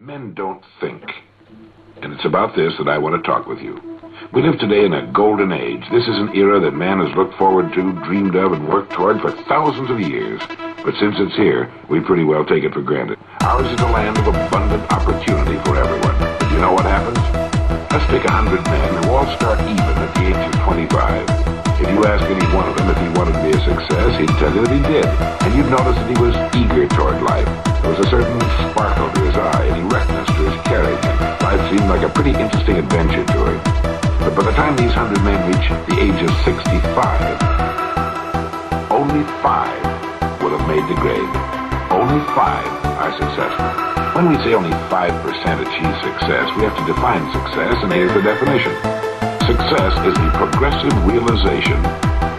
Men don't think. And it's about this that I want to talk with you. We live today in a golden age. This is an era that man has looked forward to, dreamed of, and worked toward for thousands of years. But since it's here, we pretty well take it for granted. Ours is a land of abundant opportunity for everyone. But you know what happens? Let's take 100 men who all start even at the age of 25. If you ask any one of them if he wanted to be a success, he'd tell you that he did. And you'd notice that he was eager toward life. There was a certain sparkle to his eye, and erectness to his carriage. Life seemed like a pretty interesting adventure to him. But by the time these 100 men reach the age of 65, only 5 will have made the grade. Only 5 are successful. When we say only 5% achieve success, we have to define success, and here's the definition. Success is the progressive realization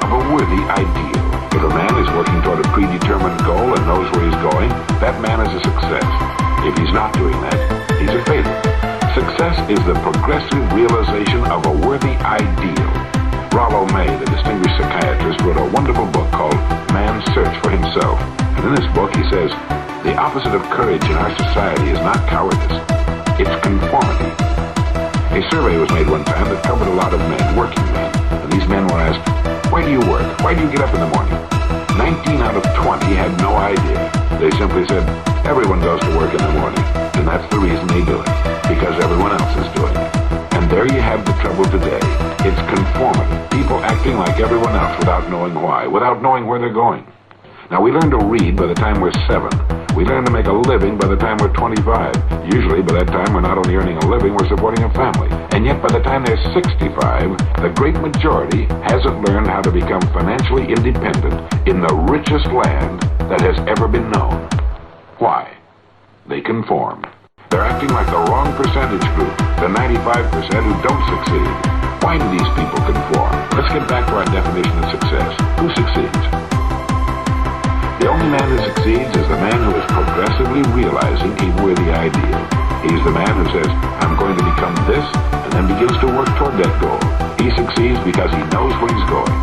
of a worthy ideal. If a man is working toward a predetermined goal and knows where he's going, that man is a success. If he's not doing that, he's a failure. Success is the progressive realization of a worthy ideal. Rollo May, the distinguished psychiatrist, wrote a wonderful book called Man's Search for Himself. And in this book he says, the opposite of courage in our society is not cowardice, it's conformity. A survey was made one time that covered a lot of men, working men, and these men were asked, why do you work? Why do you get up in the morning? 19 out of 20 had no idea. They simply said, everyone goes to work in the morning, and that's the reason they do it, because everyone else is doing it. And there you have the trouble today. It's conformity, people acting like everyone else without knowing why, without knowing where they're going. Now, we learn to read by the time we're 7. We learn to make a living by the time we're 25. Usually, by that time, we're not only earning a living, we're supporting a family. And yet, by the time they're 65, the great majority hasn't learned how to become financially independent in the richest land that has ever been known. Why? They conform. They're acting like the wrong percentage group, the 95% who don't succeed. Why do these people conform? Let's get back to our definition of success. Who succeeds? The only man who succeeds is the man who is progressively realizing a worthy ideal. He's the man who says, I'm going to become this, and then begins to work toward that goal. He succeeds because he knows where he's going.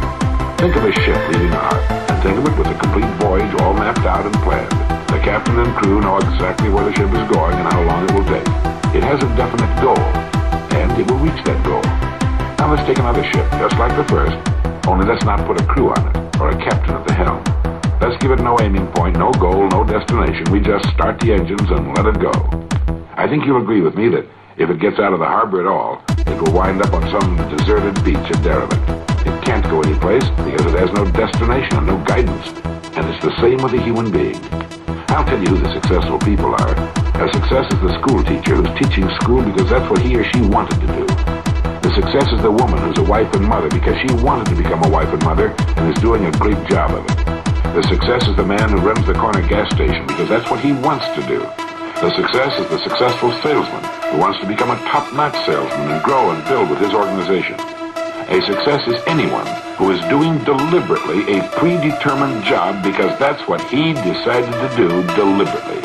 Think of a ship leaving a harbor, and think of it with a complete voyage all mapped out and planned. The captain and crew know exactly where the ship is going and how long it will take. It has a definite goal, and it will reach that goal. Now let's take another ship, just like the first, only let's not put a crew on it, or a captain at the helm. Let's give it no aiming point, no goal, no destination. We just start the engines and let it go. I think you'll agree with me that if it gets out of the harbor at all, it will wind up on some deserted beach at derelict. It can't go anyplace because it has no destination and no guidance. And it's the same with a human being. I'll tell you who the successful people are. A success is the school teacher who's teaching school because that's what he or she wanted to do. The success is the woman who's a wife and mother because she wanted to become a wife and mother and is doing a great job of it. The success is the man who runs the corner gas station because that's what he wants to do. The success is the successful salesman who wants to become a top-notch salesman and grow and build with his organization. A success is anyone who is doing deliberately a predetermined job because that's what he decided to do deliberately.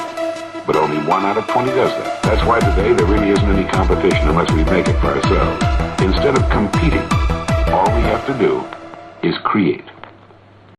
But only 1 out of 20 does that. That's why today there really isn't any competition unless we make it for ourselves. Instead of competing, all we have to do is create.